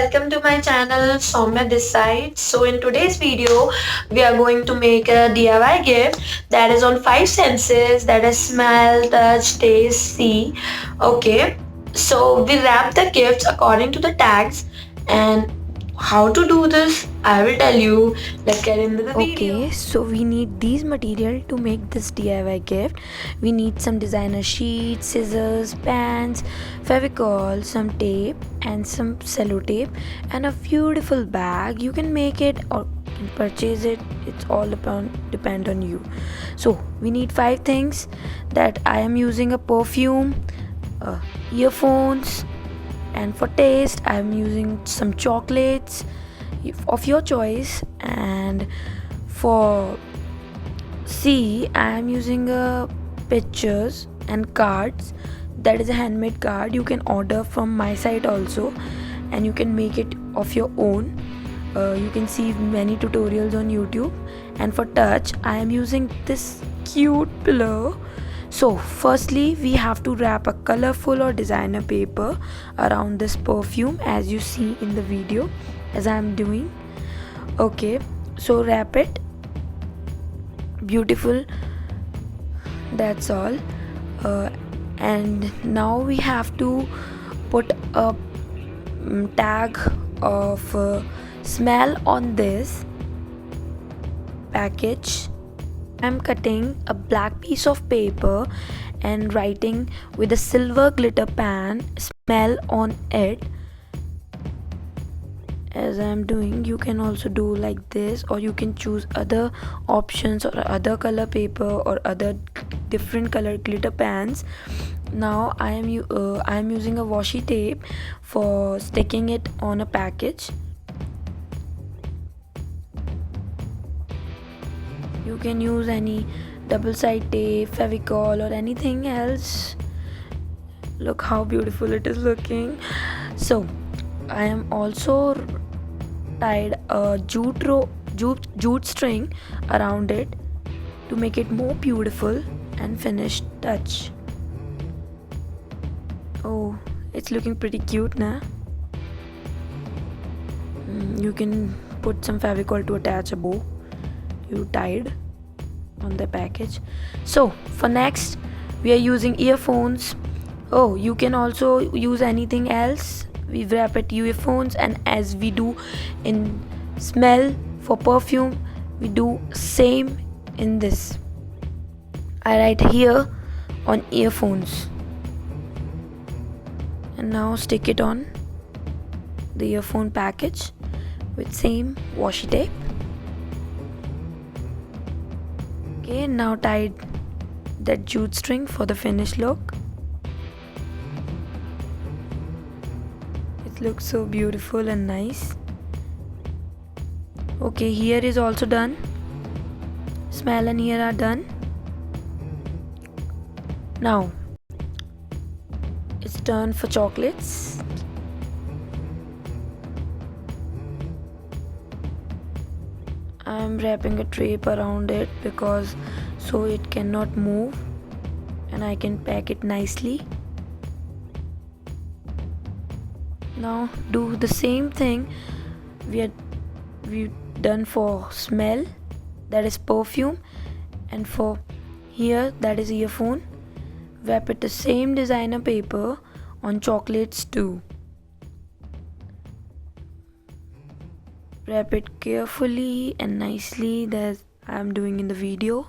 welcome to my channel Somya this side. So in today's video we are going to make a DIY gift that is on five senses, that is smell, touch, taste, see. Okay, so we wrap the gifts according to the tags, and how to do this I will tell you. Let's get into the video. Okay, so we need these material to make this DIY gift. We need some designer sheets, scissors, pens, fevicol, some tape and some sellotape and a beautiful bag. You can make it or can purchase it. It's all upon depend on you. So we need five things that I am using: a perfume, earphones, and for taste I am using some chocolates of your choice, and for C I am using pictures and cards. That is a handmade card. You can order from my site also, and you can make it of your own. You can see many tutorials on YouTube. And for touch I am using this cute pillow. So firstly we have to wrap a colorful or designer paper around this perfume, as you see in the video, as I am doing. Okay, so wrap it beautiful. That's all. And now we have to put a tag of smell on this package. I'm cutting a black piece of paper and writing with a silver glitter pen smell on it. As I'm doing, you can also do like this, or you can choose other options or other color paper or other different color glitter pens. Now I am using a washi tape for sticking it on a package. You can use any double side tape, fevicol or anything else. Look how beautiful it is looking. So I am also tied a jute string around it to make it more beautiful and finished touch. Oh, it's looking pretty cute now. You can put some fevicol to attach a bow you tied on the package. So for next we are using earphones. Oh, you can also use anything else. We wrap it earphones, and as we do in smell for perfume, we do same in this. I write here on earphones, and now stick it on the earphone package with same washi tape. Okay, now tied that jute string for the finished look. It looks so beautiful and nice. Okay, here is also done. Smell and ear are done. Now it's turn for chocolates. I'm wrapping a tape around it because so it cannot move and I can pack it nicely. Now do the same thing we've done for smell, that is perfume, and for here, that is earphone. Wrap it the same designer paper on chocolates too. Wrap it carefully and nicely, that I am doing in the video.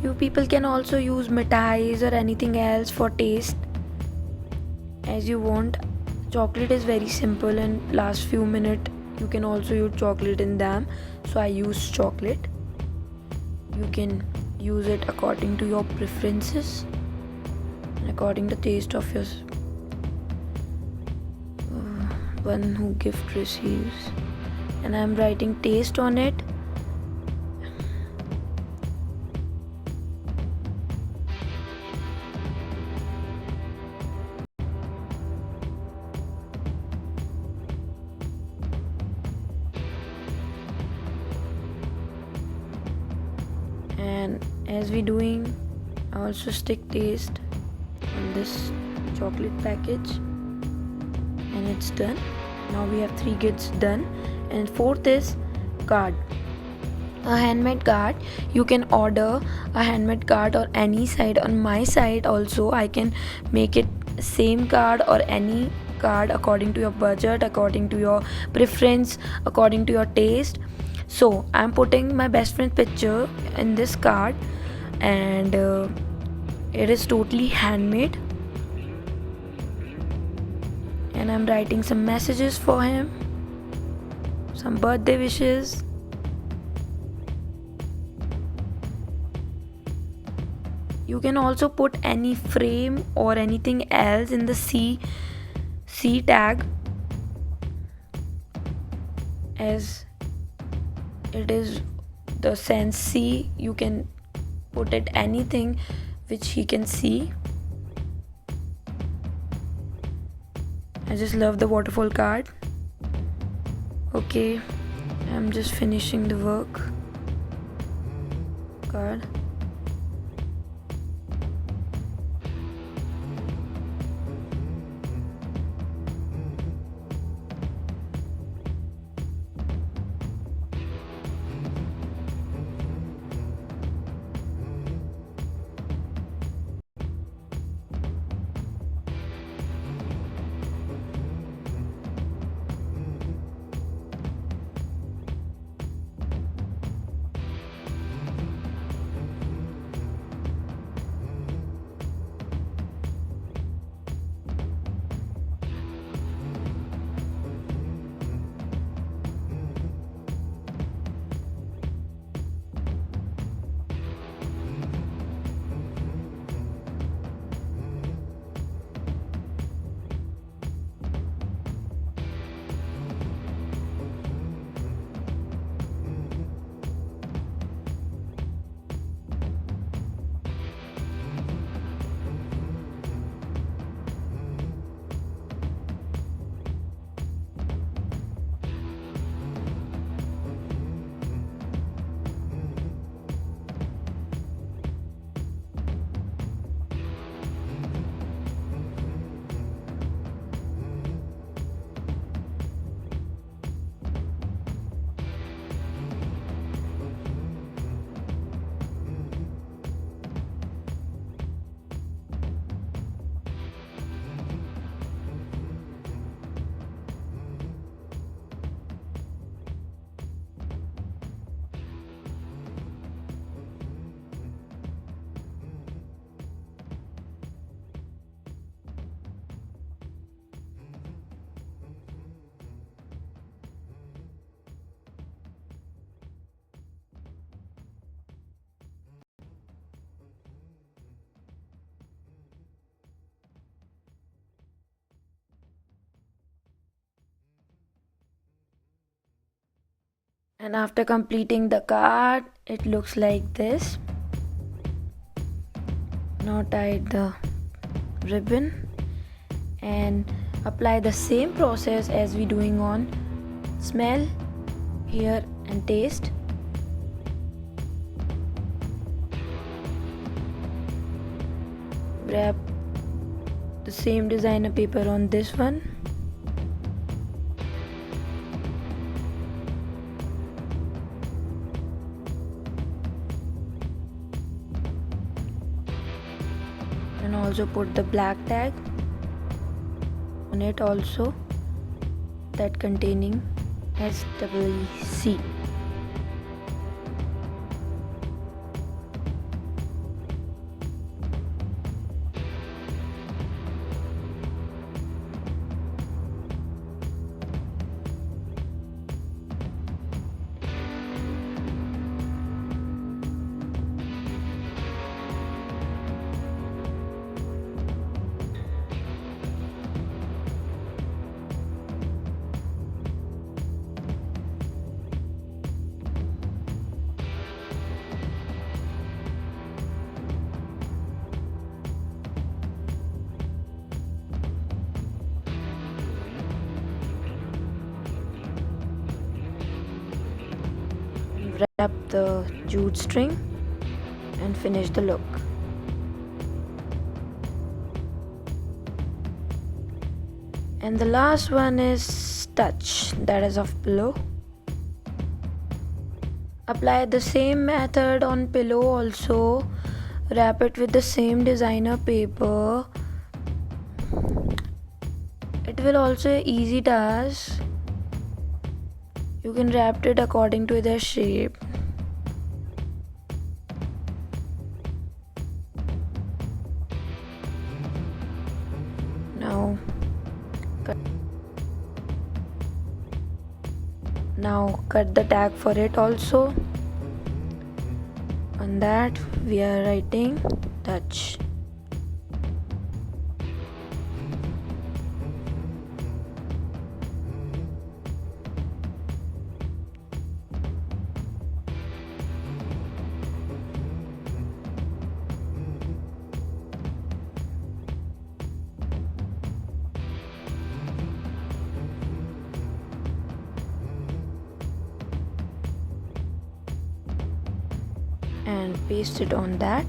You people can also use mithais or anything else for taste as you want. Chocolate is very simple and last few minutes. You can also use chocolate in them, so I use chocolate. You can use it according to your preferences and according to the taste of your one who gift receives. And I'm writing taste on it And as we doing, I also stick taste on this chocolate package, and it's done. Now we have 3 gifts done, and fourth is card. A handmade card. You can order a handmade card or any site. On my site also I can make it same card or any card according to your budget, according to your preference, according to your taste. So I'm putting my best friend picture in this card, and it is totally handmade, and I'm writing some messages for him, some birthday wishes. You can also put any frame or anything else in the C tag, as it is the sense C. You can put it anything which he can see. I just love the waterfall card. Okay, I'm just finishing the work card. And after completing the card, it looks like this. Now tie the ribbon and apply the same process as we doing on smell, hear and taste. Wrap the same designer paper on this one. And also put the black tag on it also, that containing SEEC. Wrap the jute string and finish the look. And the last one is touch, that is of pillow. Apply the same method on pillow also. Wrap it with the same designer paper. It will also an easy task. You can wrap it according to their shape. Now cut the tag for it also. On that we are writing touch. And paste it on that.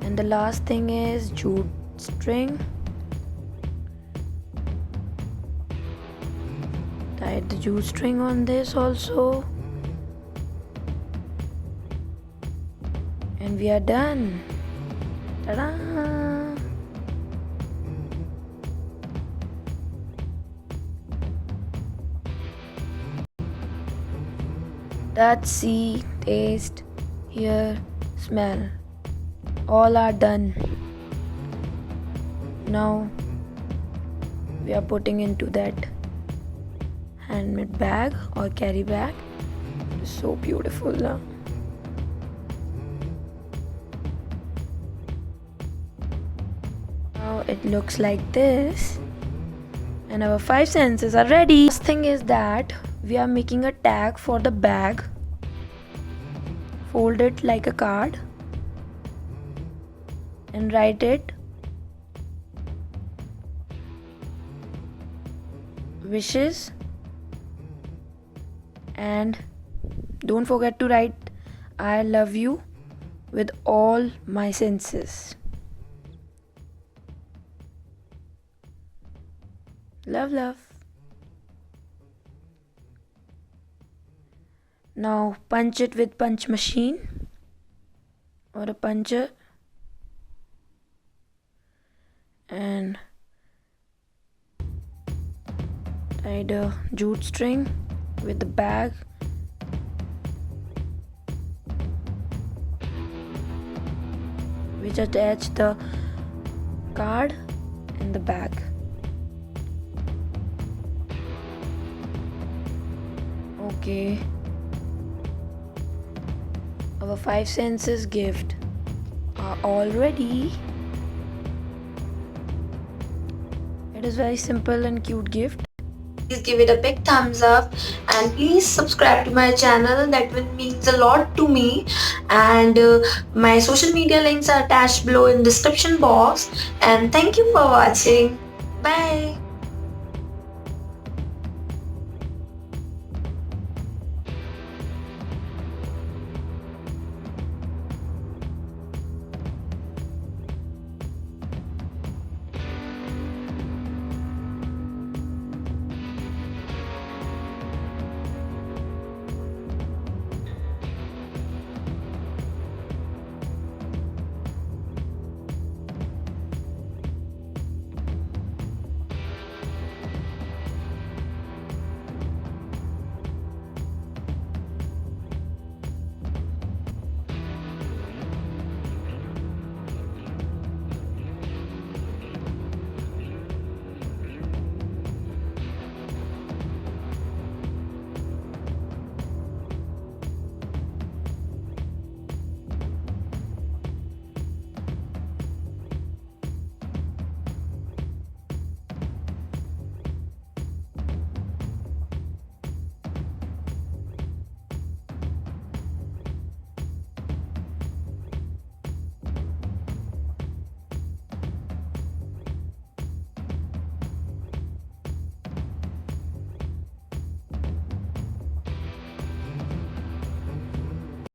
And the last thing is jute string. Tie the jute string on this also. And we are done. Ta-da! Touch, see, taste, hear, smell, all are done. Now we are putting into that handmade bag or carry bag. It's so beautiful now. Now it looks like this, and our 5 senses are ready. First thing is that we are making a tag for the bag. Fold it like a card and write it wishes, and don't forget to write I love you with all my senses. Love, love. Now punch it with punch machine or a puncher, and tie the jute string with the bag. Which attach the card in the bag. Okay. Our 5 senses gift are all ready. It is very simple and cute gift. Please give it a big thumbs up and please subscribe to my channel. That will means a lot to me. And my social media links are attached below in description box. And thank you for watching. Bye.